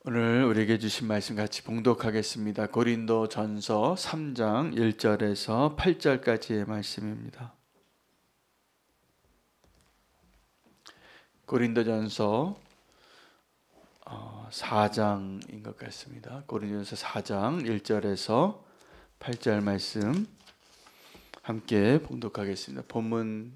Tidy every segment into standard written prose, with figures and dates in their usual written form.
오늘 우리에게 주신 말씀 같이 봉독하겠습니다. 고린도전서 3장 1절에서 8절까지의 말씀입니다. 고린도전서 4장인 것 같습니다. 고린도전서 4장 1절에서 8절 말씀 함께 봉독하겠습니다. 본문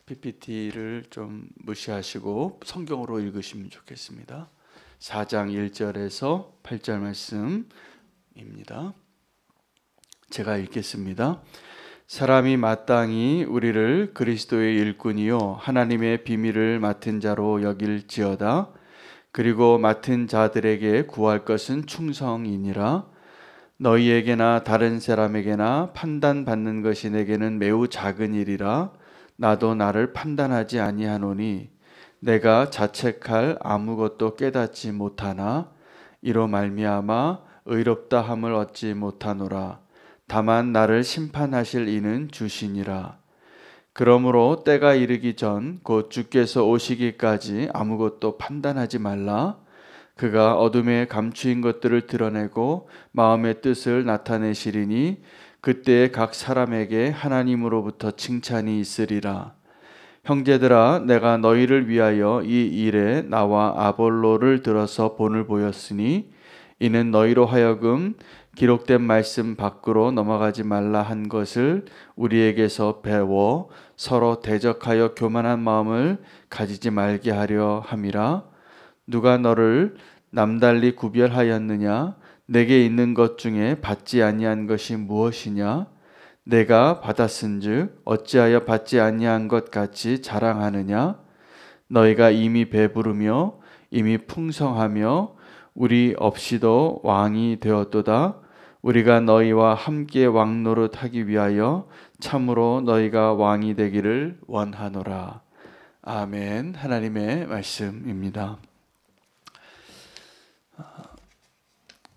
PPT를 좀 무시하시고 성경으로 읽으시면 좋겠습니다. 4장 1절에서 8절 말씀입니다. 제가 읽겠습니다. 사람이 마땅히 우리를 그리스도의 일꾼이요 하나님의 비밀을 맡은 자로 여길지어다. 그리고 맡은 자들에게 구할 것은 충성이니라. 너희에게나 다른 사람에게나 판단받는 것이 내게는 매우 작은 일이라. 나도 나를 판단하지 아니하노니 내가 자책할 아무것도 깨닫지 못하나 이로 말미암아 의롭다 함을 얻지 못하노라. 다만 나를 심판하실 이는 주시니라. 그러므로 때가 이르기 전 곧 주께서 오시기까지 아무것도 판단하지 말라. 그가 어둠에 감추인 것들을 드러내고 마음의 뜻을 나타내시리니 그때에 각 사람에게 하나님으로부터 칭찬이 있으리라. 형제들아, 내가 너희를 위하여 이 일에 나와 아볼로를 들어서 본을 보였으니 이는 너희로 하여금 기록된 말씀 밖으로 넘어가지 말라 한 것을 우리에게서 배워 서로 대적하여 교만한 마음을 가지지 말게 하려 함이라. 누가 너를 남달리 구별하였느냐? 내게 있는 것 중에 받지 아니한 것이 무엇이냐? 내가 받았은즉 어찌하여 받지 아니한 것 같이 자랑하느냐? 너희가 이미 배부르며 이미 풍성하며 우리 없이도 왕이 되었도다. 우리가 너희와 함께 왕노릇하기 위하여 참으로 너희가 왕이 되기를 원하노라. 아멘. 하나님의 말씀입니다.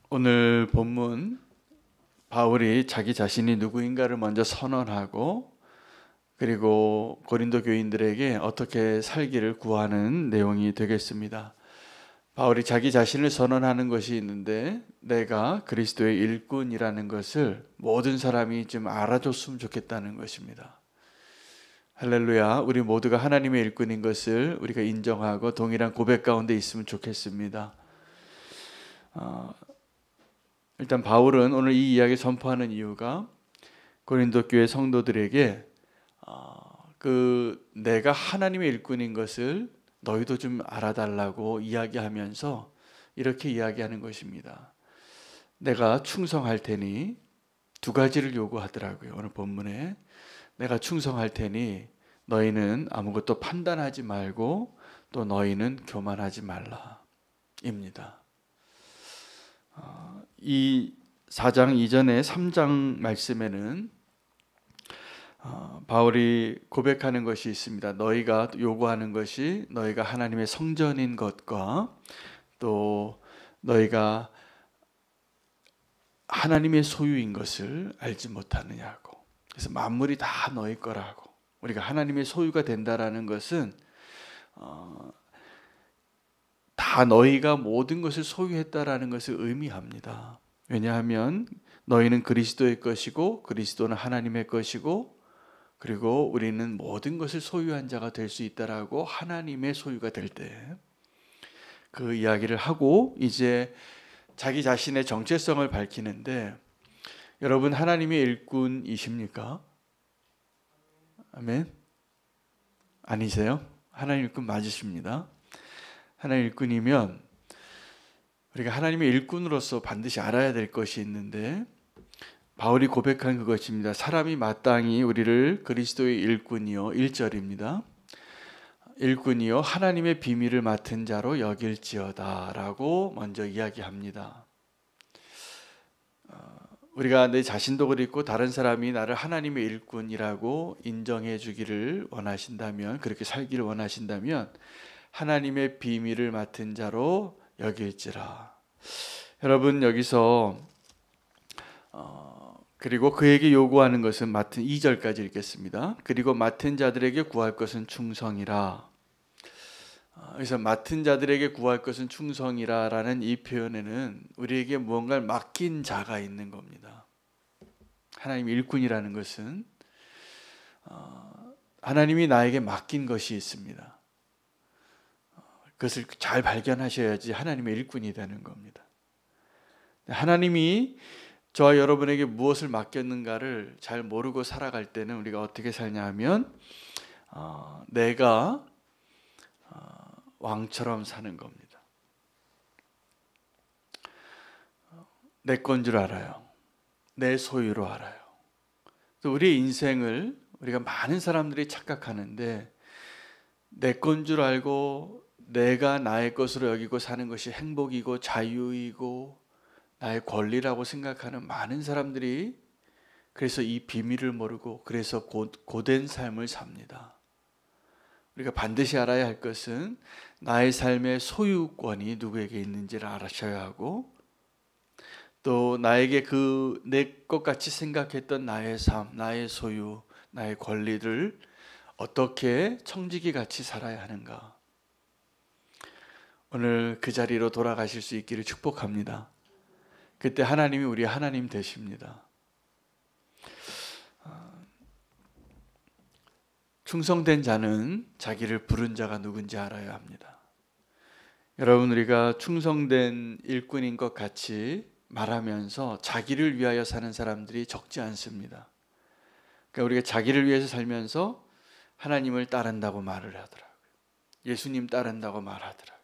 오늘 본문 바울이 자기 자신이 누구인가를 먼저 선언하고 그리고 고린도 교인들에게 어떻게 살기를 구하는 내용이 되겠습니다. 바울이 자기 자신을 선언하는 것이 있는데 내가 그리스도의 일꾼이라는 것을 모든 사람이 좀 알아줬으면 좋겠다는 것입니다. 할렐루야. 우리 모두가 하나님의 일꾼인 것을 우리가 인정하고 동일한 고백 가운데 있으면 좋겠습니다. 일단 바울은 오늘 이 이야기 선포하는 이유가 고린도 교회 성도들에게 내가 하나님의 일꾼인 것을 너희도 좀 알아달라고 이야기하면서 이렇게 이야기하는 것입니다. 내가 충성할 테니 두 가지를 요구하더라고요. 오늘 본문에 내가 충성할 테니 너희는 아무것도 판단하지 말고 또 너희는 교만하지 말라 입니다. 이 4장 이전의 3장 말씀에는 바울이 고백하는 것이 있습니다. 너희가 요구하는 것이 너희가 하나님의 성전인 것과 또 너희가 하나님의 소유인 것을 알지 못하느냐고. 그래서 만물이 다 너희 거라고. 우리가 하나님의 소유가 된다라는 것은 다 너희가 모든 것을 소유했다라는 것을 의미합니다. 왜냐하면 너희는 그리스도의 것이고 그리스도는 하나님의 것이고 그리고 우리는 모든 것을 소유한 자가 될 수 있다라고 하나님의 소유가 될 때 그 이야기를 하고 이제 자기 자신의 정체성을 밝히는데 여러분 하나님의 일꾼이십니까? 아멘? 아니세요? 하나님 일꾼 맞으십니다. 하나님 일꾼이면 우리가 하나님의 일꾼으로서 반드시 알아야 될 것이 있는데 바울이 고백한 그것입니다. 사람이 마땅히 우리를 그리스도의 일꾼이요 1절입니다. 일꾼이요 하나님의 비밀을 맡은 자로 여길지어다 라고 먼저 이야기합니다. 우리가 내 자신도 그렇고 다른 사람이 나를 하나님의 일꾼이라고 인정해 주기를 원하신다면 그렇게 살기를 원하신다면 하나님의 비밀을 맡은 자로 여길지라. 여러분 여기서 그리고 그에게 요구하는 것은 맡은 2절까지 읽겠습니다. 그리고 맡은 자들에게 구할 것은 충성이라. 그래서 맡은 자들에게 구할 것은 충성이라라는 이 표현에는 우리에게 무언가를 맡긴 자가 있는 겁니다. 하나님 일꾼이라는 것은 하나님이 나에게 맡긴 것이 있습니다. 그것을 잘 발견하셔야지 하나님의 일꾼이 되는 겁니다. 하나님이 저와 여러분에게 무엇을 맡겼는가를 잘 모르고 살아갈 때는 우리가 어떻게 살냐 하면 내가 왕처럼 사는 겁니다. 내 건 줄 알아요. 내 소유로 알아요. 또 우리의 인생을 우리가 많은 사람들이 착각하는데 내 건 줄 알고 내가 나의 것으로 여기고 사는 것이 행복이고 자유이고 나의 권리라고 생각하는 많은 사람들이 그래서 이 비밀을 모르고 그래서 고된 삶을 삽니다. 우리가 반드시 알아야 할 것은 나의 삶의 소유권이 누구에게 있는지를 알아셔야 하고 또 나에게 내 것 같이 생각했던 나의 삶, 나의 소유, 나의 권리를 어떻게 청지기 같이 살아야 하는가. 오늘 그 자리로 돌아가실 수 있기를 축복합니다. 그때 하나님이 우리 하나님 되십니다. 충성된 자는 자기를 부른 자가 누군지 알아야 합니다. 여러분, 우리가 충성된 일꾼인 것 같이 말하면서 자기를 위하여 사는 사람들이 적지 않습니다. 그러니까 우리가 자기를 위해서 살면서 하나님을 따른다고 말을 하더라고요. 예수님 따른다고 말하더라고요.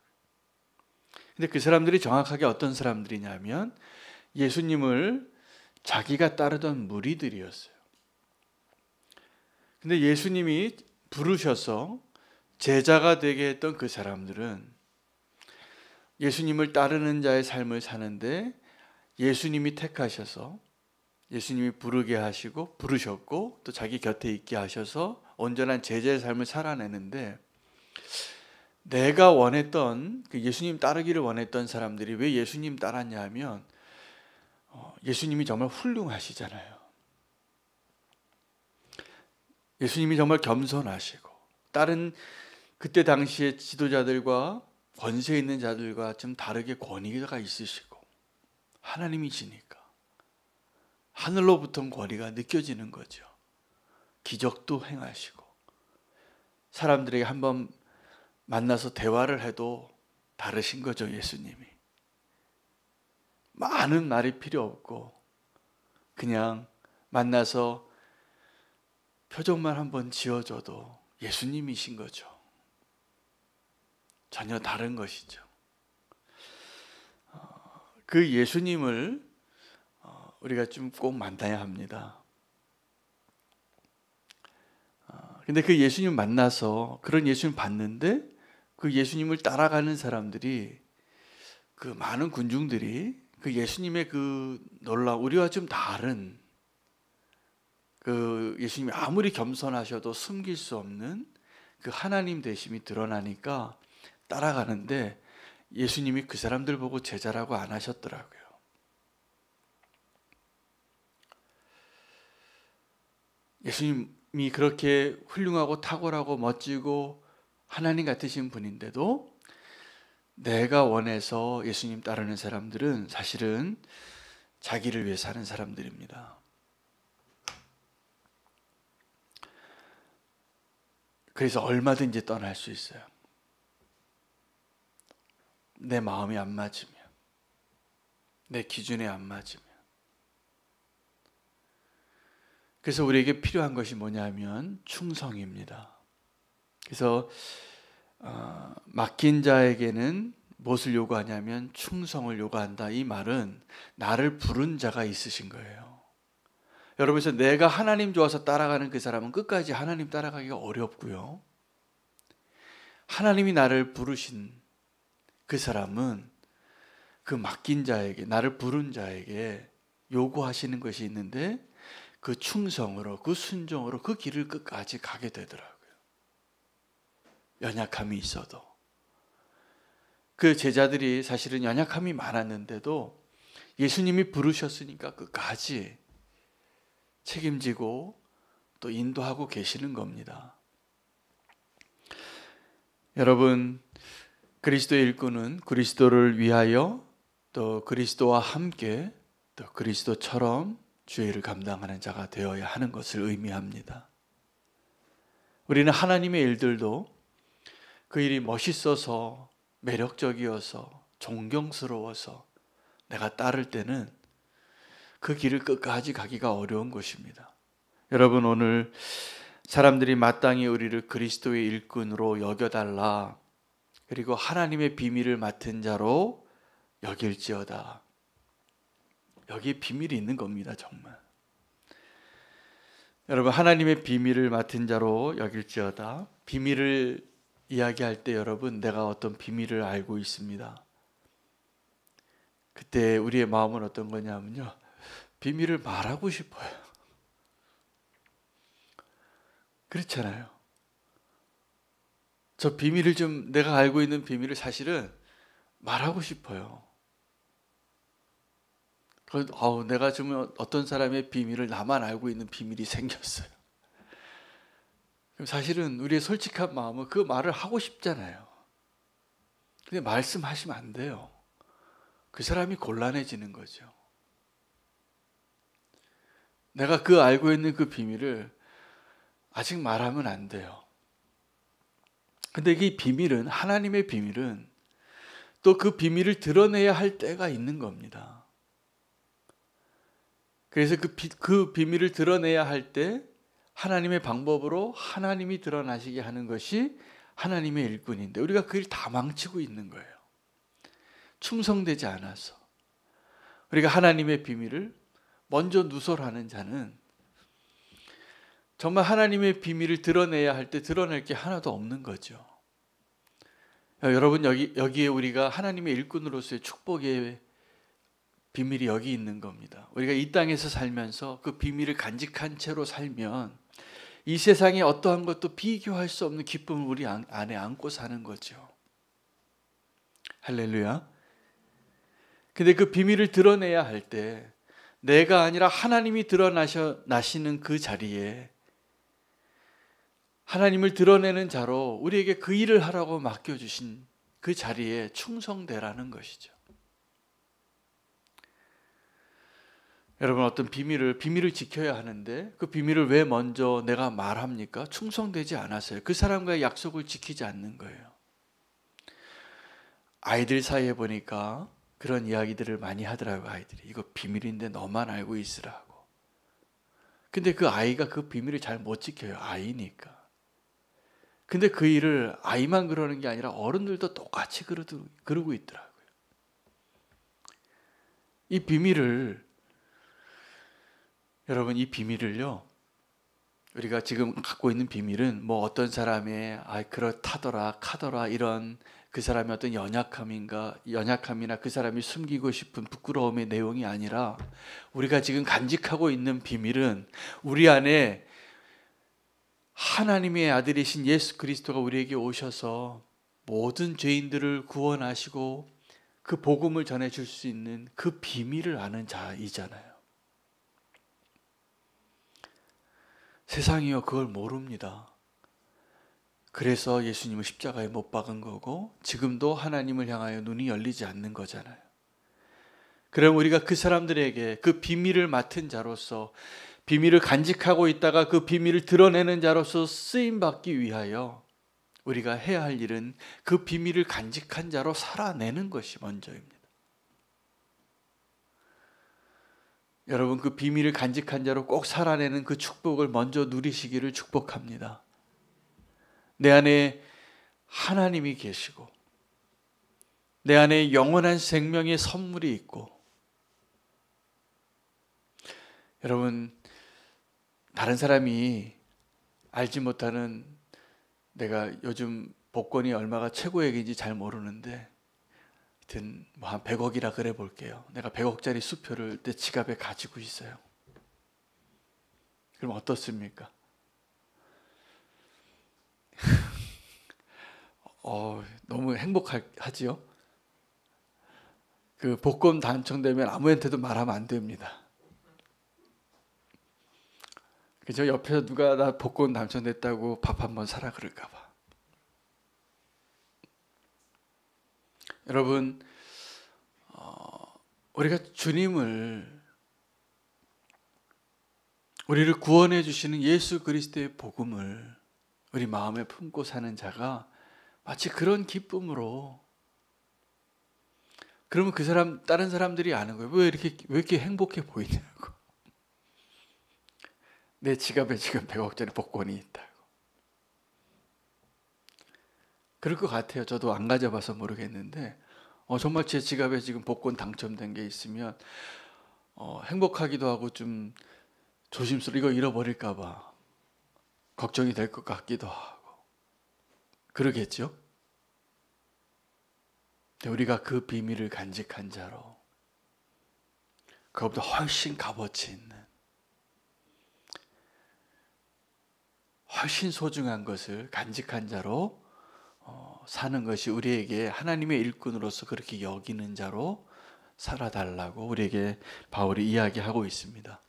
근데 그 사람들이 정확하게 어떤 사람들이냐면 예수님을 자기가 따르던 무리들이었어요. 근데 예수님이 부르셔서 제자가 되게 했던 그 사람들은 예수님을 따르는 자의 삶을 사는데 예수님이 택하셔서 예수님이 부르게 하시고 부르셨고 또 자기 곁에 있게 하셔서 온전한 제자의 삶을 살아내는데 내가 원했던 예수님 따르기를 원했던 사람들이 왜 예수님 따랐냐 하면 예수님이 정말 훌륭하시잖아요. 예수님이 정말 겸손하시고 다른 그때 당시의 지도자들과 권세 있는 자들과 좀 다르게 권위가 있으시고 하나님이시니까 하늘로부터 권위가 느껴지는 거죠. 기적도 행하시고 사람들에게 한번 만나서 대화를 해도 다르신 거죠. 예수님이 많은 말이 필요 없고 그냥 만나서 표정만 한번 지어줘도 예수님이신 거죠. 전혀 다른 것이죠. 그 예수님을 우리가 좀 꼭 만나야 합니다. 근데 그 예수님 만나서 그런 예수님 봤는데 그 예수님을 따라가는 사람들이 그 많은 군중들이 그 예수님의 그 우리와 좀 다른 그 예수님이 아무리 겸손하셔도 숨길 수 없는 그 하나님 되심이 드러나니까 따라가는데 예수님이 그 사람들 보고 제자라고 안 하셨더라고요. 예수님이 그렇게 훌륭하고 탁월하고 멋지고 하나님 같으신 분인데도 내가 원해서 예수님 따르는 사람들은 사실은 자기를 위해 사는 사람들입니다. 그래서 얼마든지 떠날 수 있어요. 내 마음이 안 맞으면, 내 기준에 안 맞으면. 그래서 우리에게 필요한 것이 뭐냐면 충성입니다. 그래서 맡긴 자에게는 무엇을 요구하냐면 충성을 요구한다. 이 말은 나를 부른 자가 있으신 거예요. 여러분, 그래서 내가 하나님 좋아서 따라가는 그 사람은 끝까지 하나님 따라가기가 어렵고요. 하나님이 나를 부르신 그 사람은 그 맡긴 자에게, 나를 부른 자에게 요구하시는 것이 있는데 그 충성으로, 그 순종으로 그 길을 끝까지 가게 되더라고요. 연약함이 있어도. 그 제자들이 사실은 연약함이 많았는데도 예수님이 부르셨으니까 끝까지 책임지고 또 인도하고 계시는 겁니다. 여러분, 그리스도의 일꾼은 그리스도를 위하여 또 그리스도와 함께 또 그리스도처럼 주의 일을 감당하는 자가 되어야 하는 것을 의미합니다. 우리는 하나님의 일들도 그 일이 멋있어서 매력적이어서 존경스러워서 내가 따를 때는 그 길을 끝까지 가기가 어려운 것입니다. 여러분, 오늘 사람들이 마땅히 우리를 그리스도의 일꾼으로 여겨달라, 그리고 하나님의 비밀을 맡은 자로 여길지어다. 여기에 비밀이 있는 겁니다. 정말. 여러분, 하나님의 비밀을 맡은 자로 여길지어다. 비밀을 이야기할 때 여러분, 내가 어떤 비밀을 알고 있습니다. 그때 우리의 마음은 어떤 거냐면요, 비밀을 말하고 싶어요. 그렇잖아요. 저 비밀을 좀, 내가 알고 있는 비밀을 사실은 말하고 싶어요. 내가 좀 어떤 사람의 비밀을 나만 알고 있는 비밀이 생겼어요. 그럼 사실은 우리의 솔직한 마음은 그 말을 하고 싶잖아요. 근데 말씀하시면 안 돼요. 그 사람이 곤란해지는 거죠. 내가 그 알고 있는 그 비밀을 아직 말하면 안 돼요. 근데 이 비밀은, 하나님의 비밀은 또 그 비밀을 드러내야 할 때가 있는 겁니다. 그래서 그 비밀을 드러내야 할 때 하나님의 방법으로 하나님이 드러나시게 하는 것이 하나님의 일꾼인데, 우리가 그 일 다 망치고 있는 거예요. 충성되지 않아서. 우리가 하나님의 비밀을 먼저 누설하는 자는 정말 하나님의 비밀을 드러내야 할 때 드러낼 게 하나도 없는 거죠. 여러분, 여기에 우리가 하나님의 일꾼으로서의 축복의 비밀이 여기 있는 겁니다. 우리가 이 땅에서 살면서 그 비밀을 간직한 채로 살면 이 세상에 어떠한 것도 비교할 수 없는 기쁨을 우리 안에 안고 사는 거죠. 할렐루야. 근데 그 비밀을 드러내야 할 때 내가 아니라 하나님이 드러나시는 그 자리에, 하나님을 드러내는 자로 우리에게 그 일을 하라고 맡겨주신 그 자리에 충성되라는 것이죠. 여러분, 어떤 비밀을 지켜야 하는데 그 비밀을 왜 먼저 내가 말합니까? 충성되지 않아서요. 그 사람과의 약속을 지키지 않는 거예요. 아이들 사이에 보니까 그런 이야기들을 많이 하더라고요. 아이들이 이거 비밀인데 너만 알고 있으라고. 근데 그 아이가 그 비밀을 잘 못 지켜요. 아이니까. 근데 그 일을 아이만 그러는 게 아니라 어른들도 똑같이 그러고 있더라고요. 이 비밀을, 여러분, 이 비밀을요, 우리가 지금 갖고 있는 비밀은 뭐 어떤 사람의 그렇다더라 카더라 이런 그 사람의 어떤 연약함이나 그 사람이 숨기고 싶은 부끄러움의 내용이 아니라, 우리가 지금 간직하고 있는 비밀은 우리 안에 하나님의 아들이신 예수 그리스도가 우리에게 오셔서 모든 죄인들을 구원하시고 그 복음을 전해줄 수 있는 그 비밀을 아는 자이잖아요. 세상이요, 그걸 모릅니다. 그래서 예수님을 십자가에 못 박은 거고 지금도 하나님을 향하여 눈이 열리지 않는 거잖아요. 그럼 우리가 그 사람들에게 그 비밀을 맡은 자로서, 비밀을 간직하고 있다가 그 비밀을 드러내는 자로서 쓰임받기 위하여 우리가 해야 할 일은 그 비밀을 간직한 자로 살아내는 것이 먼저입니다. 여러분, 그 비밀을 간직한 자로 꼭 살아내는 그 축복을 먼저 누리시기를 축복합니다. 내 안에 하나님이 계시고 내 안에 영원한 생명의 선물이 있고, 여러분, 다른 사람이 알지 못하는, 내가 요즘 복권이 얼마가 최고액인지 잘 모르는데 하여튼 뭐 한 100억이라 그래 볼게요. 내가 100억짜리 수표를 내 지갑에 가지고 있어요. 그럼 어떻습니까? 너무 행복하지요? 그 복권 당첨되면 아무한테도 말하면 안 됩니다. 그죠? 옆에서 누가 나 복권 당첨됐다고 밥 한번 사라 그럴까 봐. 여러분, 우리가 주님을, 우리를 구원해 주시는 예수 그리스도의 복음을 우리 마음에 품고 사는 자가 마치 그런 기쁨으로, 그러면 그 사람, 다른 사람들이 아는 거예요. 왜 이렇게 행복해 보이냐고. 내 지갑에 지금 100억짜리 복권이 있다고. 그럴 것 같아요. 저도 안 가져봐서 모르겠는데, 정말 제 지갑에 지금 복권 당첨된 게 있으면 행복하기도 하고 좀 이거 잃어버릴까 봐 걱정이 될 것 같기도 하고 그러겠죠? 우리가 그 비밀을 간직한 자로, 그것보다 훨씬 값어치 있는, 훨씬 소중한 것을 간직한 자로 사는 것이 우리에게 하나님의 일꾼으로서 그렇게 여기는 자로 살아달라고 우리에게 바울이 이야기하고 있습니다.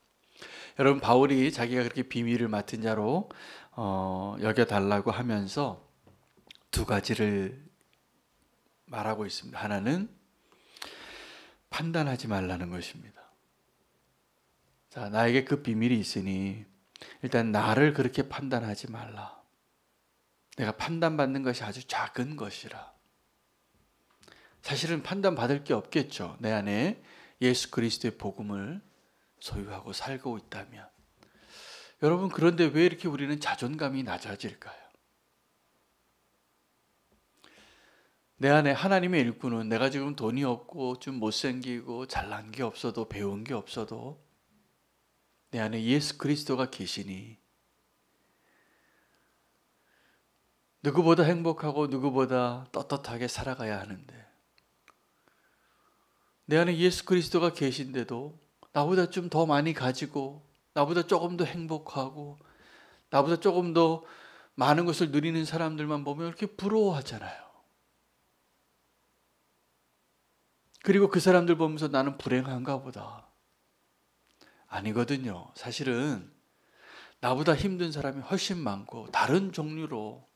여러분, 바울이 자기가 그렇게 비밀을 맡은 자로 여겨달라고 하면서 두 가지를 말하고 있습니다. 하나는 판단하지 말라는 것입니다. 자, 나에게 그 비밀이 있으니 일단 나를 그렇게 판단하지 말라. 내가 판단받는 것이 아주 작은 것이라. 사실은 판단받을 게 없겠죠. 내 안에 예수 그리스도의 복음을 소유하고 살고 있다면. 여러분, 그런데 왜 이렇게 우리는 자존감이 낮아질까요? 내 안에 하나님의 일꾼은 내가 지금 돈이 없고 좀 못생기고 잘난 게 없어도, 배운 게 없어도 내 안에 예수 그리스도가 계시니 누구보다 행복하고 누구보다 떳떳하게 살아가야 하는데, 내 안에 예수 그리스도가 계신데도 나보다 좀 더 많이 가지고, 나보다 조금 더 행복하고, 나보다 조금 더 많은 것을 누리는 사람들만 보면 이렇게 부러워하잖아요. 그리고 그 사람들 보면서 나는 불행한가 보다. 아니거든요. 사실은 나보다 힘든 사람이 훨씬 많고, 다른 종류로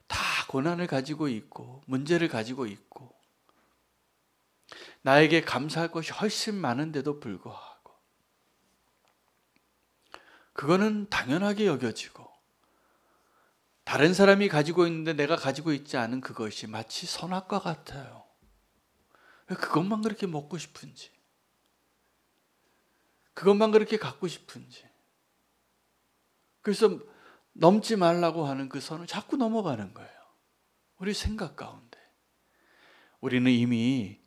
다 고난을 가지고 있고 문제를 가지고 있고 나에게 감사할 것이 훨씬 많은데도 불구하고 그거는 당연하게 여겨지고, 다른 사람이 가지고 있는데 내가 가지고 있지 않은 그것이 마치 선악과 같아요. 왜 그것만 그렇게 먹고 싶은지, 그것만 그렇게 갖고 싶은지. 그래서 넘지 말라고 하는 그 선을 자꾸 넘어가는 거예요. 우리 생각 가운데. 우리는 이미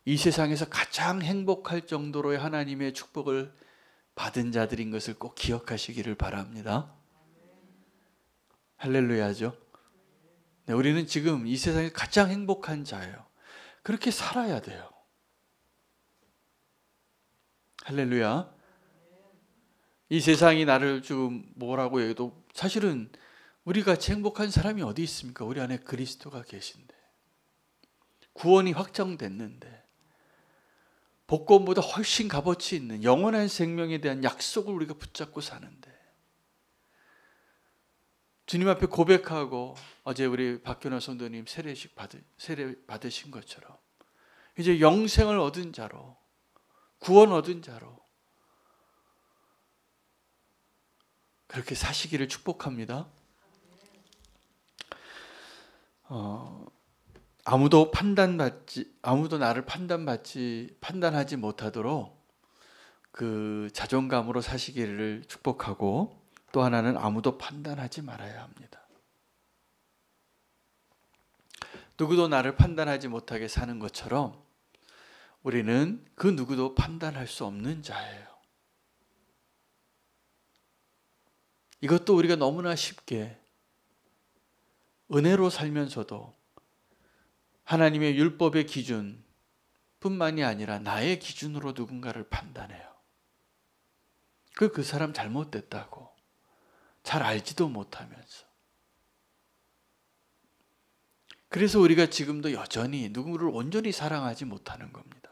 이 세상에서 가장 행복할 정도로의 하나님의 축복을 받은 자들인 것을 꼭 기억하시기를 바랍니다. 할렐루야죠. 네, 우리는 지금 이 세상에 가장 행복한 자예요. 그렇게 살아야 돼요. 할렐루야. 이 세상이 나를 좀 뭐라고 해도 사실은 우리 같이 행복한 사람이 어디 있습니까? 우리 안에 그리스도가 계신데, 구원이 확정됐는데, 복권보다 훨씬 값어치 있는 영원한 생명에 대한 약속을 우리가 붙잡고 사는데, 주님 앞에 고백하고, 어제 우리 박현아 성도님 세례 받으신 것처럼 이제 영생을 얻은 자로, 구원 얻은 자로 그렇게 사시기를 축복합니다. 아무도 나를 판단하지 못하도록 그 자존감으로 사시기를 축복하고, 또 하나는 아무도 판단하지 말아야 합니다. 누구도 나를 판단하지 못하게 사는 것처럼 우리는 그 누구도 판단할 수 없는 자예요. 이것도 우리가 너무나 쉽게 은혜로 살면서도 하나님의 율법의 기준뿐만이 아니라 나의 기준으로 누군가를 판단해요. 그 사람 잘못됐다고 잘 알지도 못하면서. 그래서 우리가 지금도 여전히 누구를 온전히 사랑하지 못하는 겁니다.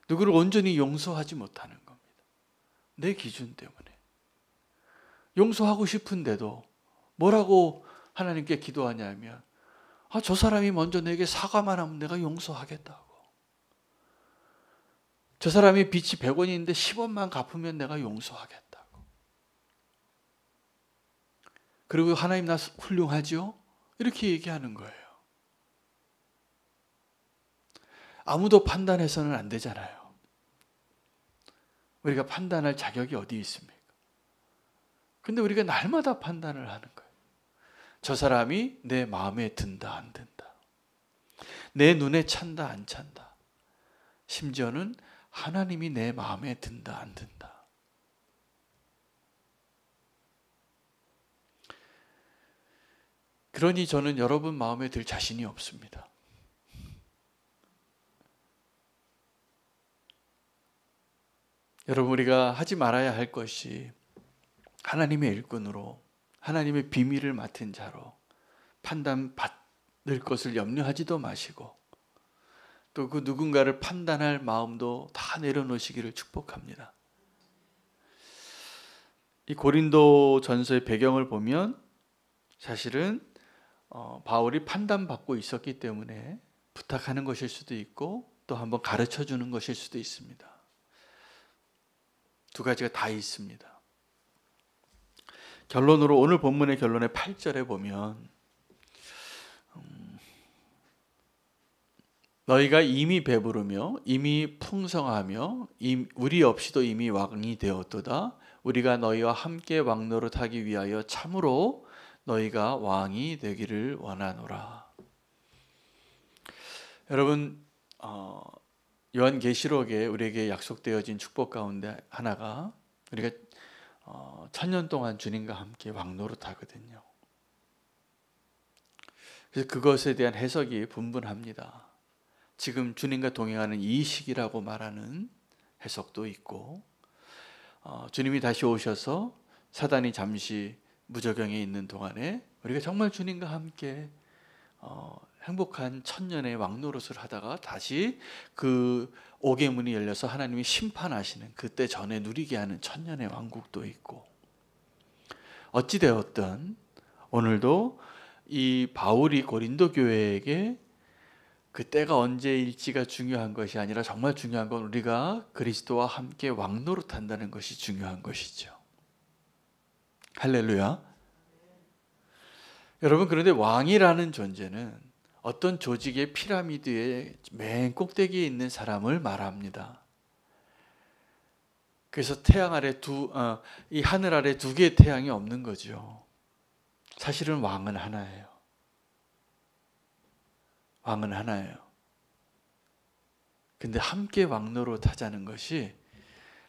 누구를 온전히 용서하지 못하는 겁니다. 내 기준 때문에. 용서하고 싶은데도 뭐라고 하나님께 기도하냐면, 저 사람이 먼저 내게 사과만 하면 내가 용서하겠다고. 저 사람이 빚이 100원인데 10원만 갚으면 내가 용서하겠다고. 그리고 하나님 나 훌륭하죠? 이렇게 얘기하는 거예요. 아무도 판단해서는 안 되잖아요. 우리가 판단할 자격이 어디 있습니까? 근데 우리가 날마다 판단을 하는 거예요. 저 사람이 내 마음에 든다 안 든다. 내 눈에 찬다 안 찬다. 심지어는 하나님이 내 마음에 든다 안 든다. 그러니 저는 여러분 마음에 들 자신이 없습니다. 여러분, 우리가 하지 말아야 할 것이 하나님의 일꾼으로, 하나님의 비밀을 맡은 자로 판단받을 것을 염려하지도 마시고, 또 그 누군가를 판단할 마음도 다 내려놓으시기를 축복합니다. 이 고린도 전서의 배경을 보면 사실은 바울이 판단받고 있었기 때문에 부탁하는 것일 수도 있고, 또 한번 가르쳐 주는 것일 수도 있습니다. 두 가지가 다 있습니다. 결론으로 오늘 본문의 결론의 8절에 보면 너희가 이미 배부르며 이미 풍성하며 우리 없이도 이미 왕이 되었도다. 우리가 너희와 함께 왕노릇하기 위하여 참으로 너희가 왕이 되기를 원하노라. 여러분, 요한계시록에 우리에게 약속되어진 축복 가운데 하나가 우리가 1000년 동안 주님과 함께 왕노릇하거든요. 그래서 그것에 대한 해석이 분분합니다. 지금 주님과 동행하는 이 시기라고 말하는 해석도 있고, 주님이 다시 오셔서 사단이 잠시 무저경에 있는 동안에 우리가 정말 주님과 함께 행복한 1000년의 왕노릇을 하다가 다시 그 옥의 문이 열려서 하나님이 심판하시는 그때 전에 누리게 하는 1000년의 왕국도 있고, 어찌되었든 오늘도 이 바울이 고린도 교회에게 그 때가 언제일지가 중요한 것이 아니라 정말 중요한 건 우리가 그리스도와 함께 왕노릇한다는 것이 중요한 것이죠. 할렐루야. 여러분, 그런데 왕이라는 존재는 어떤 조직의 피라미드의 맨 꼭대기에 있는 사람을 말합니다. 그래서 태양 아래 이 하늘 아래 두 개의 태양이 없는 거죠. 사실은 왕은 하나예요. 왕은 하나예요. 근데 함께 왕노릇 하자는 것이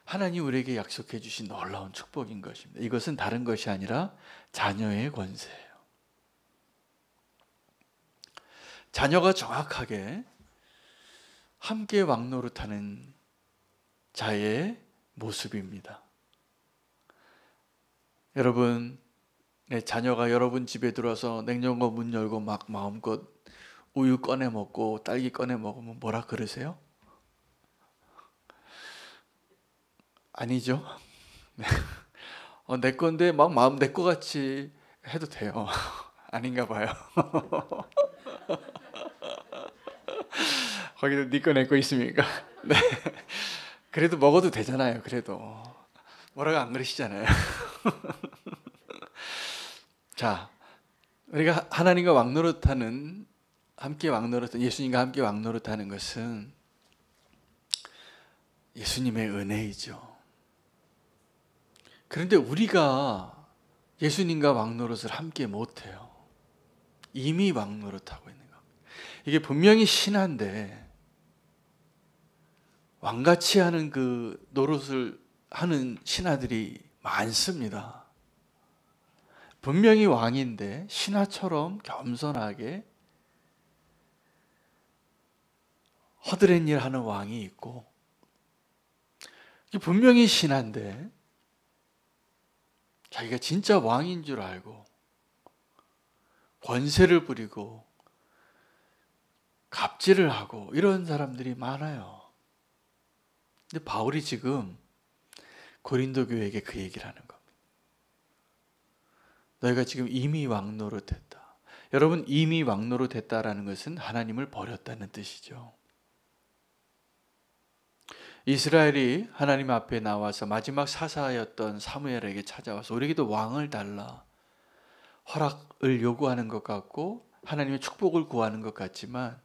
하나님 우리에게 약속해 주신 놀라운 축복인 것입니다. 이것은 다른 것이 아니라 자녀의 권세예요. 자녀가 정확하게 함께 왕노릇하는 자의 모습입니다. 여러분, 자녀가 여러분 집에 들어와서 냉장고 문 열고 막 마음껏 우유 꺼내 먹고 딸기 꺼내 먹으면 뭐라 그러세요? 아니죠? 내 건데 막 마음 내 거 같이 해도 돼요. 아닌가 봐요. 거기도 네 거 내 거 있습니까? 네. 그래도 먹어도 되잖아요. 그래도 뭐라고 안 그러시잖아요. 자, 우리가 하나님과 함께 왕노릇하는 예수님과 함께 왕노릇하는 것은 예수님의 은혜이죠. 그런데 우리가 예수님과 왕노릇을 함께 못해요. 이미 왕노릇하고 있는 겁니다. 이게 분명히 신한데 왕같이 하는 그 노릇을 하는 신하들이 많습니다. 분명히 왕인데 신하처럼 겸손하게 허드렛 일 하는 왕이 있고, 분명히 신한데 자기가 진짜 왕인 줄 알고 권세를 부리고 갑질을 하고 이런 사람들이 많아요. 근데 바울이 지금 고린도 교회에게 그 얘기를 하는 겁니다. 너희가 지금 이미 왕노릇했다. 여러분, 이미 왕노로 됐다라는 것은 하나님을 버렸다는 뜻이죠. 이스라엘이 하나님 앞에 나와서 마지막 사사였던 사무엘에게 찾아와서 우리에게도 왕을 달라 허락을 요구하는 것 같고 하나님의 축복을 구하는 것 같지만,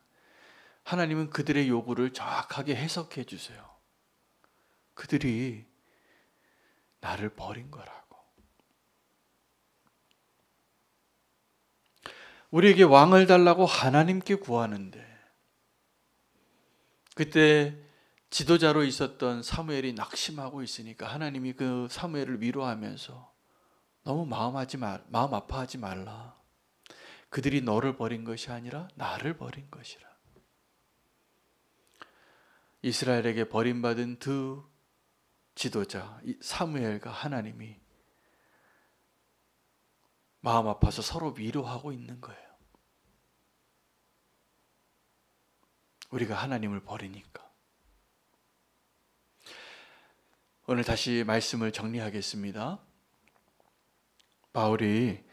하나님은 그들의 요구를 정확하게 해석해 주세요. 그들이 나를 버린 거라고. 우리에게 왕을 달라고 하나님께 구하는데, 그때 지도자로 있었던 사무엘이 낙심하고 있으니까 하나님이 그 사무엘을 위로하면서 너무 마음 아파하지 말라. 그들이 너를 버린 것이 아니라 나를 버린 것이라. 이스라엘에게 버림받은 두 지도자 사무엘과 하나님이 마음 아파서 서로 위로하고 있는 거예요. 우리가 하나님을 버리니까. 오늘 다시 말씀을 정리하겠습니다. 바울이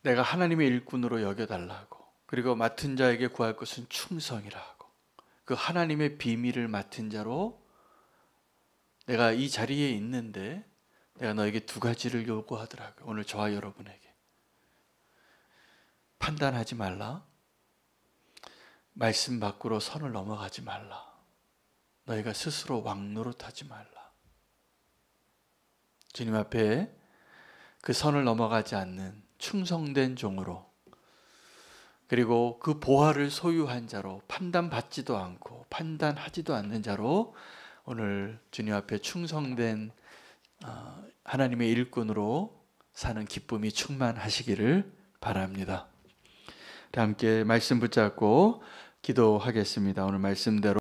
내가 하나님의 일꾼으로 여겨달라고, 그리고 맡은 자에게 구할 것은 충성이라고, 그 하나님의 비밀을 맡은 자로 내가 이 자리에 있는데 내가 너에게 두 가지를 요구하더라고요. 오늘 저와 여러분에게 판단하지 말라, 말씀 밖으로 선을 넘어가지 말라, 너희가 스스로 왕노릇하지 말라. 주님 앞에 그 선을 넘어가지 않는 충성된 종으로, 그리고 그 보화를 소유한 자로, 판단받지도 않고 판단하지도 않는 자로 오늘 주님 앞에 충성된 하나님의 일꾼으로 사는 기쁨이 충만하시기를 바랍니다. 함께 말씀 붙잡고 기도하겠습니다. 오늘 말씀대로